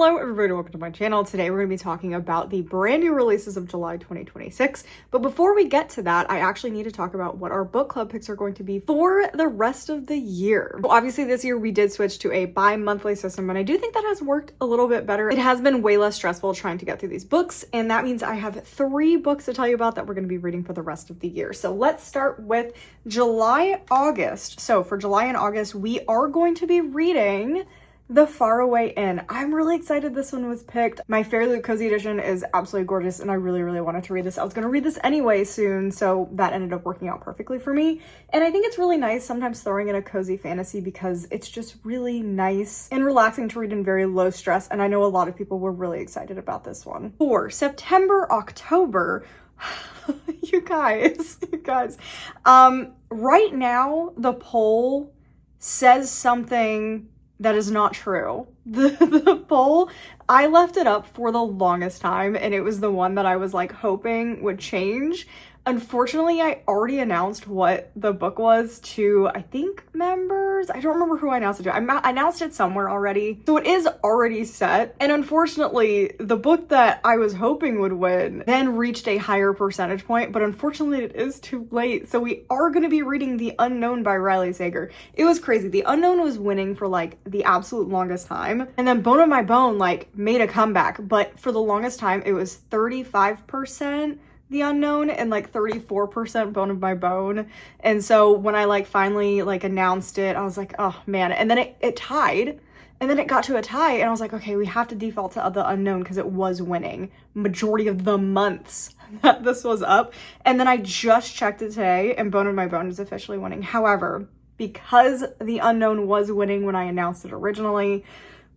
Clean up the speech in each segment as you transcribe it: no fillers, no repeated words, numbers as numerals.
Hello everybody, welcome to my channel. Today we're going to be talking about the brand new releases of July 2026. But before we get to that, I actually need to talk about what our book club picks are going to be for the rest of the year. So obviously this year we did switch to a bi-monthly system, and I do think that has worked a little bit better. It has been way less stressful trying to get through these books, and that means I have 3 books to tell you about that we're going to be reading for the rest of the year. So let's start with July, August. So for July and August, we are going to be reading The Faraway Inn. I'm really excited this one was picked. My Fairly Cozy edition is absolutely gorgeous, and I really wanted to read this. I was going to read this anyway soon, so that ended up working out perfectly for me. And I think it's really nice sometimes throwing in a cozy fantasy because it's just really nice and relaxing to read in very low stress, and I know a lot of people were really excited about this one. For September, October, you guys, right now the poll says something that is not true. The poll, I left it up for the longest time, and it was the one that I was like hoping would change. Unfortunately, I already announced what the book was to, I think, members. I don't remember who I announced it to. I announced it somewhere already. So it is already set. And unfortunately, the book that I was hoping would win then reached a higher percentage point, but unfortunately it is too late. So we are going to be reading The Unknown by Riley Sager. It was crazy. The Unknown was winning for like the absolute longest time. And then Bone of My Bone like made a comeback, but for the longest time it was 35% The Unknown and like 34% Bone of My Bone. And so when I like finally like announced it, I was like, oh man. And then it tied, and then it got to a tie, and I was like, okay, we have to default to The Unknown because it was winning majority of the months that this was up. And then I just checked it today, and Bone of My Bone is officially winning. However, because The Unknown was winning when I announced it originally,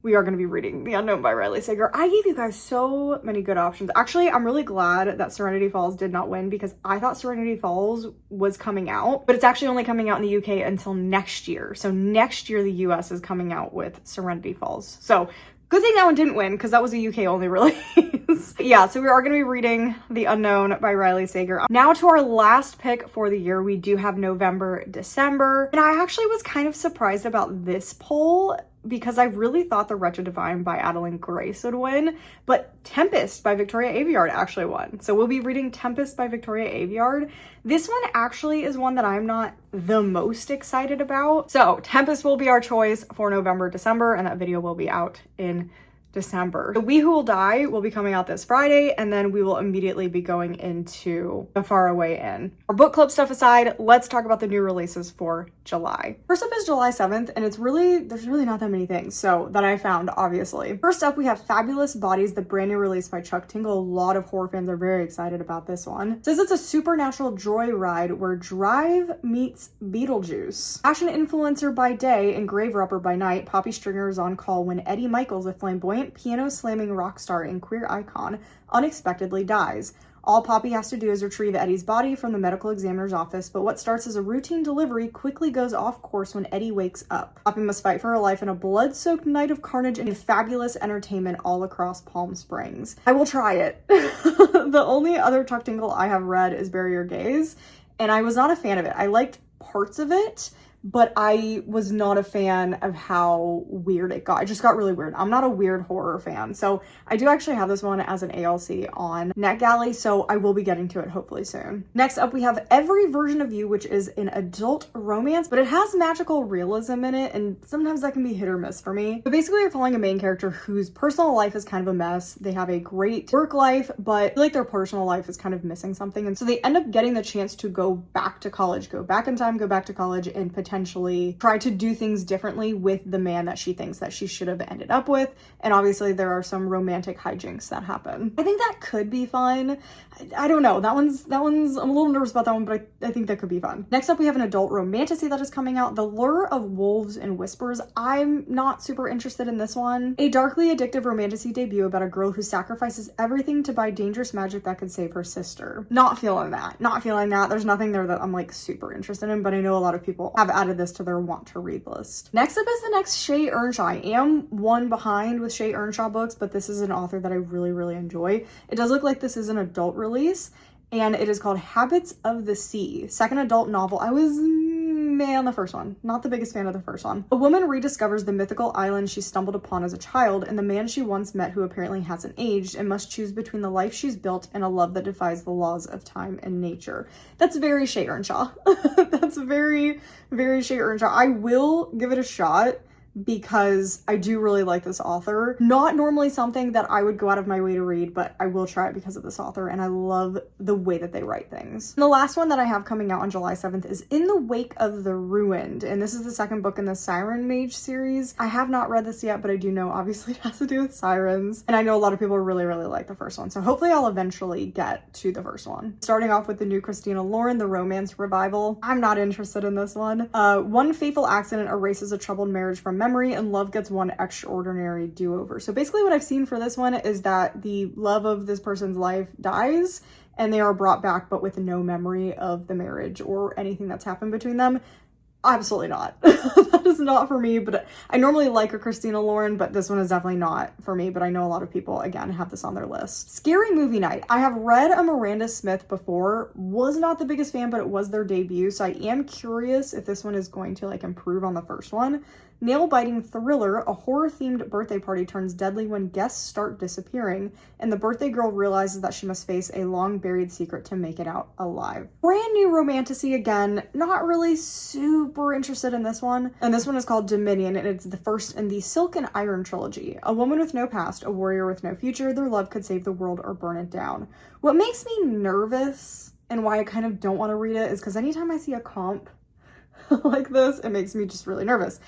we are going to be reading The Unknown by Riley Sager. I gave you guys so many good options. Actually, I'm really glad that Serenity Falls did not win because I thought Serenity Falls was coming out, but it's actually only coming out in the UK until next year. So next year, the US is coming out with Serenity Falls. So good thing that one didn't win because that was a UK only release. Yeah, so we are going to be reading The Unknown by Riley Sager. Now to our last pick for the year, we do have November, December. And I actually was kind of surprised about this poll because I really thought The Wretched Divine by Adeline Grace would win, but Tempest by Victoria Aveyard actually won. So we'll be reading Tempest by Victoria Aveyard. This one actually is one that I'm not the most excited about. So Tempest will be our choice for November, December, and that video will be out in December. The We Who Will Die will be coming out this Friday, and then we will immediately be going into The Faraway Inn. Our book club stuff aside, let's talk about the new releases for July. First up is July 7th, and there's really not that many things that I found, obviously. First up, we have Fabulous Bodies, the brand new release by Chuck Tingle. A lot of horror fans are very excited about this one. It says it's a supernatural joyride where Drive meets Beetlejuice. Fashion influencer by day and grave robber by night, Poppy Stringer is on call when Eddie Michaels, a flamboyant piano-slamming rock star and queer icon, unexpectedly dies. All Poppy has to do is retrieve Eddie's body from the medical examiner's office, but what starts as a routine delivery quickly goes off course when Eddie wakes up. Poppy must fight for her life in a blood-soaked night of carnage and fabulous entertainment all across Palm Springs. I will try it. The only other Chuck Tingle I have read is Bury Your Gaze, and I was not a fan of it. I liked parts of it, but I was not a fan of how weird it got. It just got really weird. I'm not a weird horror fan. So I do actually have this one as an ALC on NetGalley, so I will be getting to it hopefully soon. Next up, we have Every Version of You, which is an adult romance, but it has magical realism in it, and sometimes that can be hit or miss for me. But basically, you're following a main character whose personal life is kind of a mess. They have a great work life, but I feel like their personal life is kind of missing something. And so they end up getting the chance to go back to college, go back in time, go back to college, and potentially try to do things differently with the man that she thinks that she should have ended up with. And obviously there are some romantic hijinks that happen. I think that could be fun. I don't know. That one's I'm a little nervous about that one, but I think that could be fun. Next up, we have an adult romantasy that is coming out, The Lure of Wolves and Whispers. I'm not super interested in this one. A darkly addictive romantasy debut about a girl who sacrifices everything to buy dangerous magic that could save her sister. Not feeling that. Not feeling that. There's nothing there that I'm like super interested in, but I know a lot of people have added this to their want to read list. Next up is the next Shay Earnshaw. I am one behind with Shay Earnshaw books, but this is an author that I really enjoy. It does look like this is an adult release, and it is called Habits of the Sea, second adult novel. I was meh on the first one. Not the biggest fan of the first one. A woman rediscovers the mythical island she stumbled upon as a child and the man she once met who apparently hasn't aged and must choose between the life she's built and a love that defies the laws of time and nature. That's very Shea Earnshaw. That's very, very Shea Earnshaw. I will give it a shot because I do really like this author. Not normally something that I would go out of my way to read, but I will try it because of this author, and I love the way that they write things. And the last one that I have coming out on July 7th is In the Wake of the Ruined, and this is the second book in the Siren Mage series. I have not read this yet, but I do know obviously it has to do with sirens, and I know a lot of people really, really like the first one, so hopefully I'll eventually get to the first one. Starting off with the new Christina Lauren, the romance revival. I'm not interested in this one. One fateful accident erases a troubled marriage from memory, and love gets one extraordinary do-over. So basically what I've seen for this one is that the love of this person's life dies and they are brought back, but with no memory of the marriage or anything that's happened between them. Absolutely not. That is not for me, but I normally like a Christina Lauren, but this one is definitely not for me, but I know a lot of people, again, have this on their list. Scary Movie Night. I have read a Miranda Smith before, was not the biggest fan, but it was their debut, so I am curious if this one is going to like improve on the first one. Nail-biting thriller, a horror-themed birthday party turns deadly when guests start disappearing, and the birthday girl realizes that she must face a long-buried secret to make it out alive. Brand new romantasy again, not really super interested in this one. And this one is called Dominion, and it's the first in the Silk and Iron trilogy. A woman with no past, a warrior with no future, their love could save the world or burn it down. What makes me nervous, and why I kind of don't want to read it, is because anytime I see a comp like this, it makes me just really nervous.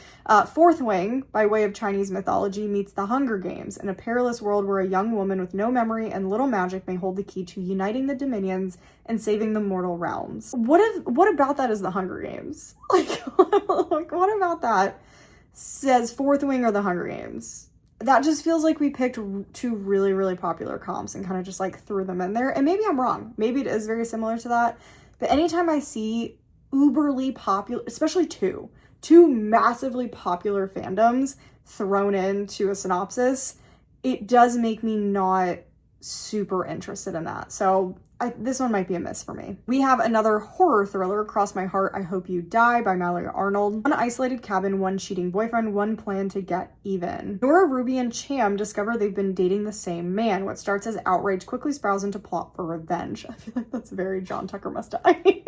Fourth Wing, by way of Chinese mythology, meets The Hunger Games in a perilous world where a young woman with no memory and little magic may hold the key to uniting the dominions and saving the mortal realms. What about that is The Hunger Games? Like what about that says Fourth Wing or The Hunger Games? That just feels like we picked two really, really popular comps and kind of just like threw them in there. And maybe I'm wrong. Maybe it is very similar to that. But anytime I see uberly popular, especially two massively popular fandoms thrown into a synopsis, it does make me not super interested in that. So this one might be a miss for me. We have another horror thriller, Cross My Heart, I Hope You Die by Mallory Arnold. One isolated cabin, one cheating boyfriend, one plan to get even. Nora, Ruby, and Cham discover they've been dating the same man. What starts as outrage quickly spirals into plot for revenge. I feel like that's very John Tucker Must Die.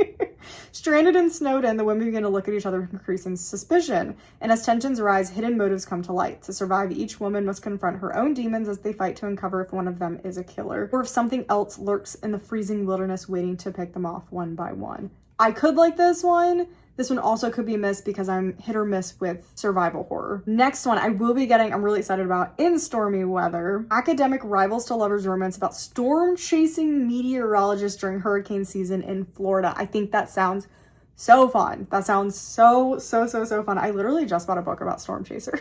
Stranded in Snowden, the women begin to look at each other with increasing suspicion, and as tensions rise, hidden motives come to light. To survive, each woman must confront her own demons as they fight to uncover if one of them is a killer, or if something else lurks in the freezing wilderness waiting to pick them off one by one. I could like this one. This one also could be a miss because I'm hit or miss with survival horror. Next one I will be getting, I'm really excited about, In Stormy Weather. Academic rivals to lovers romance about storm-chasing meteorologists during hurricane season in Florida. I think that sounds so fun. That sounds so fun. I literally just bought a book about storm chasers.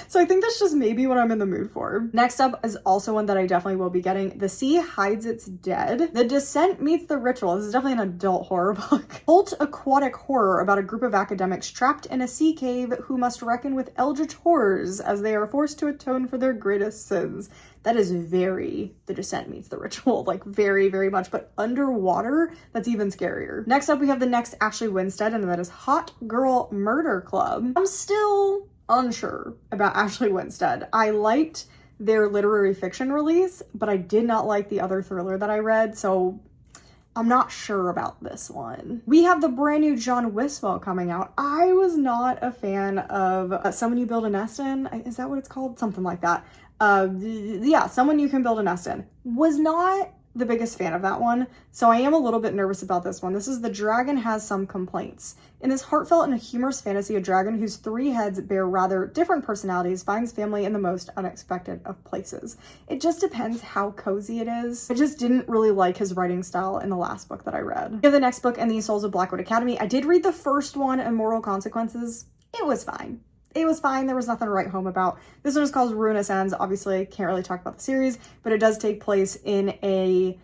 So I think that's just maybe what I'm in the mood for. Next up is also one that I definitely will be getting. The Sea Hides Its Dead. The Descent Meets the Ritual. This is definitely an adult horror book. Cult aquatic horror about a group of academics trapped in a sea cave who must reckon with eldritch horrors as they are forced to atone for their greatest sins. That is very The Descent Meets the Ritual, like very, very much, but underwater, that's even scarier. Next up, we have the next Ashley Winstead, and that is Hot Girl Murder Club. I'm still unsure about Ashley Winstead. I liked their literary fiction release, but I did not like the other thriller that I read, so I'm not sure about this one. We have the brand new John Wiswell coming out. I was not a fan of Someone You Build a Nest In. Is that what it's called? Something like that. Yeah, Someone You Can Build a Nest In. Was not the biggest fan of that one, so I am a little bit nervous about this one. This is The Dragon Has Some Complaints. In this heartfelt and humorous fantasy, a dragon whose three heads bear rather different personalities finds family in the most unexpected of places. It just depends how cozy it is. I just didn't really like his writing style in the last book that I read. We have the next book in the Souls of Blackwood Academy. I did read the first one, Immoral Consequences. It was fine. It was fine. There was nothing to write home about. This one is called Ruinous Ends. Obviously, can't really talk about the series, but it does take place in a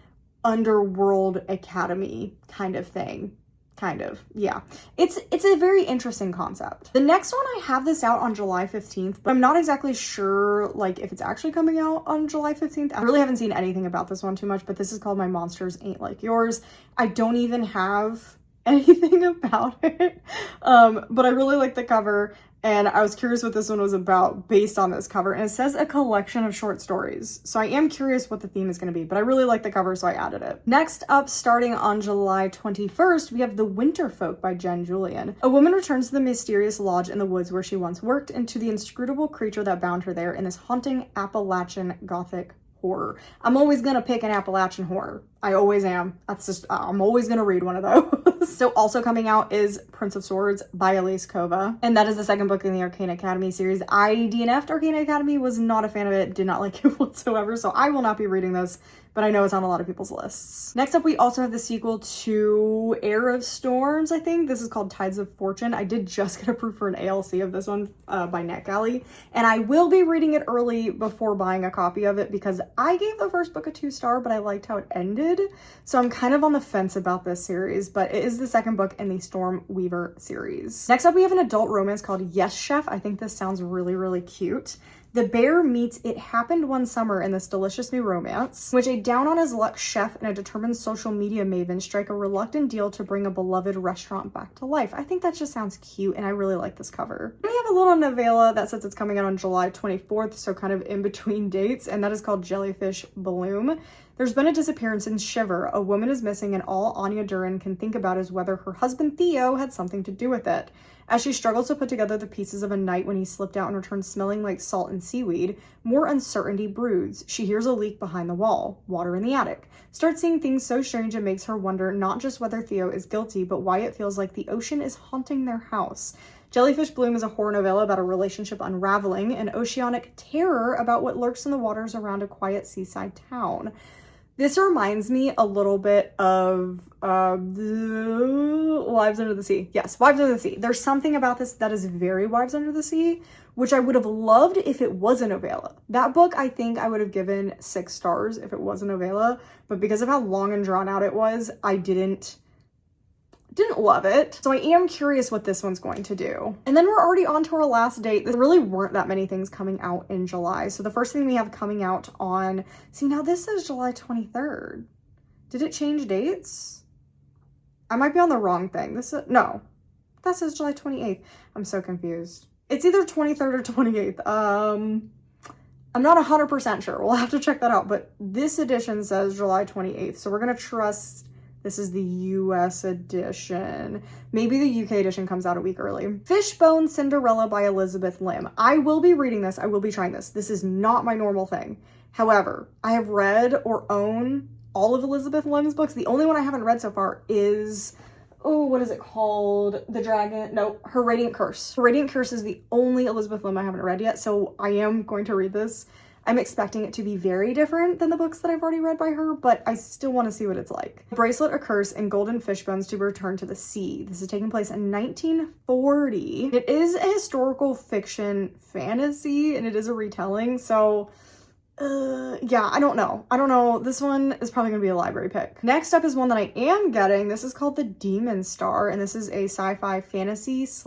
underworld academy kind of thing. Kind of, yeah. It's a very interesting concept. The next one, I have this out on July 15th, but I'm not exactly sure like if it's actually coming out on July 15th. I really haven't seen anything about this one too much, but this is called My Monsters Ain't Like Yours. I don't even have anything about it. But I really like the cover, and I was curious what this one was about based on this cover. And it says a collection of short stories. So I am curious what the theme is going to be, but I really like the cover, so I added it. Next up, starting on July 21st, we have The Winter Folk by Jen Julian. A woman returns to the mysterious lodge in the woods where she once worked and to the inscrutable creature that bound her there in this haunting Appalachian Gothic horror. I'm always gonna pick an Appalachian horror. I always am. That's just, I'm always gonna read one of those. So also coming out is Prince of Swords by Elise Kova. And that is the second book in the Arcane Academy series. I DNF'd Arcane Academy, was not a fan of it, did not like it whatsoever. So I will not be reading this, but I know it's on a lot of people's lists. Next up, we also have the sequel to Heir of Storms, I think. This is called Tides of Fortune. I did just get approved for an ALC of this one by NetGalley, and I will be reading it early before buying a copy of it because I gave the first book a 2-star, but I liked how it ended. So I'm kind of on the fence about this series, but it is the second book in the Storm Weaver series. Next up, we have an adult romance called Yes Chef. I think this sounds really, really cute. The bear meets It Happened One Summer in this delicious new romance, which a down-on-his-luck chef and a determined social media maven strike a reluctant deal to bring a beloved restaurant back to life. I think that just sounds cute, and I really like this cover. We have a little novella that says it's coming out on July 24th, so kind of in between dates, and that is called Jellyfish Bloom. There's been a disappearance in Shiver. A woman is missing, and all Anya Duran can think about is whether her husband Theo had something to do with it. As she struggles to put together the pieces of a night when he slipped out and returned smelling like salt and seaweed, more uncertainty broods. She hears a leak behind the wall, water in the attic. Starts seeing things so strange it makes her wonder not just whether Theo is guilty, but why it feels like the ocean is haunting their house. Jellyfish Bloom is a horror novella about a relationship unraveling, an oceanic terror about what lurks in the waters around a quiet seaside town. This reminds me a little bit of Wives Under the Sea. Yes, Wives Under the Sea. There's something about this that is very Wives Under the Sea, which I would have loved if it was a novella. That book, I think I would have given 6 stars if it was a novella, but because of how long and drawn out it was, I didn't love it. So I am curious what this one's going to do. And then we're already on to our last date. There really weren't that many things coming out in July. So the first thing we have coming out on, see, now this is July 23rd. Did it change dates? I might be on the wrong thing. No, that says July 28th. I'm so confused. It's either 23rd or 28th. I'm not 100% sure. We'll have to check that out. But this edition says July 28th. So we're going to trust this is the US edition. Maybe the UK edition comes out a week early. Fishbone Cinderella by Elizabeth Lim. I will be reading this. I will be trying this. This is not my normal thing. However, I have read or own all of Elizabeth Lim's books. The only one I haven't read so far is, oh, what is it called? The Dragon, no, Her Radiant Curse. Her Radiant Curse is the only Elizabeth Lim I haven't read yet, so I am going to read this. I'm expecting it to be very different than the books that I've already read by her, but I still want to see what it's like. Bracelet, A Curse, and Golden Fishbones to Return to the Sea. This is taking place in 1940. It is a historical fiction fantasy, and it is a retelling, so yeah, I don't know. This one is probably gonna be a library pick. Next up is one that I am getting. This is called The Demon Star, and this is a sci-fi fantasy /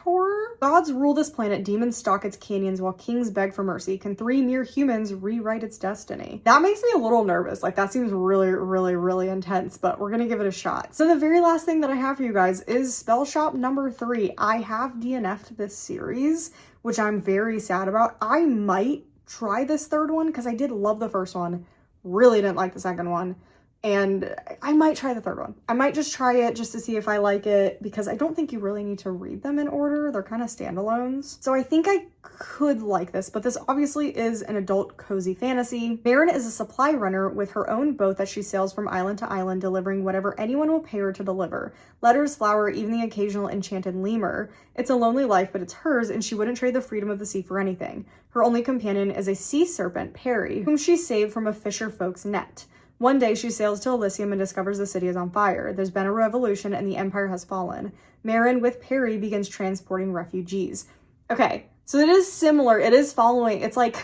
horror. Gods rule this planet, demons stalk its canyons while kings beg for mercy. Can 3 mere humans rewrite its destiny? That makes me a little nervous. Like, that seems really, really, really intense, but we're gonna give it a shot. So the very last thing that I have for you guys is Spell Shop number 3. I have DNF'd this series, which I'm very sad about. I might try this third one because I did love the first one, really didn't like the second one, and I might try the third one. I might just try it just to see if I like it, because I don't think you really need to read them in order. They're kind of standalones. So I think I could like this, but this obviously is an adult cozy fantasy. Marin is a supply runner with her own boat that she sails from island to island, delivering whatever anyone will pay her to deliver. Letters, flour, even the occasional enchanted lemur. It's a lonely life, but it's hers, and she wouldn't trade the freedom of the sea for anything. Her only companion is a sea serpent, Perry, whom she saved from a fisher folk's net. One day, she sails to Elysium and discovers the city is on fire. There's been a revolution and the empire has fallen. Marin, with Perry, begins transporting refugees. Okay, so it is similar. It is following. It's like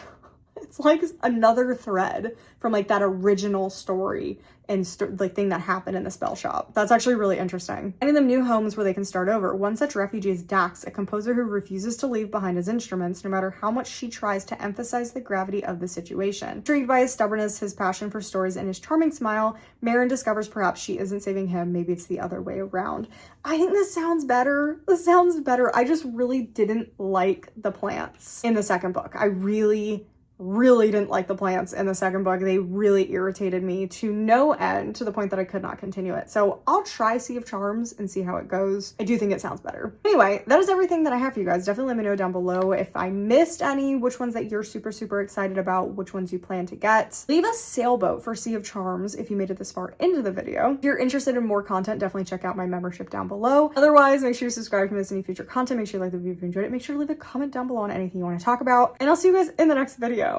It's like another thread from like that original story and like thing that happened in the spell shop. That's actually really interesting. Finding them new homes where they can start over. One such refugee is Dax, a composer who refuses to leave behind his instruments no matter how much she tries to emphasize the gravity of the situation. Intrigued by his stubbornness, his passion for stories, and his charming smile, Marin discovers perhaps she isn't saving him, maybe it's the other way around. I think this sounds better. This sounds better. I just really didn't like the plants in the second book. I really didn't like the plants in the second book. They really irritated me to no end, to the point that I could not continue it. So I'll try Sea of Charms and see how it goes. I do think it sounds better. Anyway, that is everything that I have for you guys. Definitely let me know down below if I missed any, which ones that you're super excited about, which ones you plan to get. Leave a sailboat for Sea of Charms if you made it this far into the video. If you're interested in more content, definitely check out my membership down below. Otherwise, make sure you subscribe to miss any future content. Make sure you like the video if you enjoyed it. Make sure to leave a comment down below on anything you want to talk about. And I'll see you guys in the next video.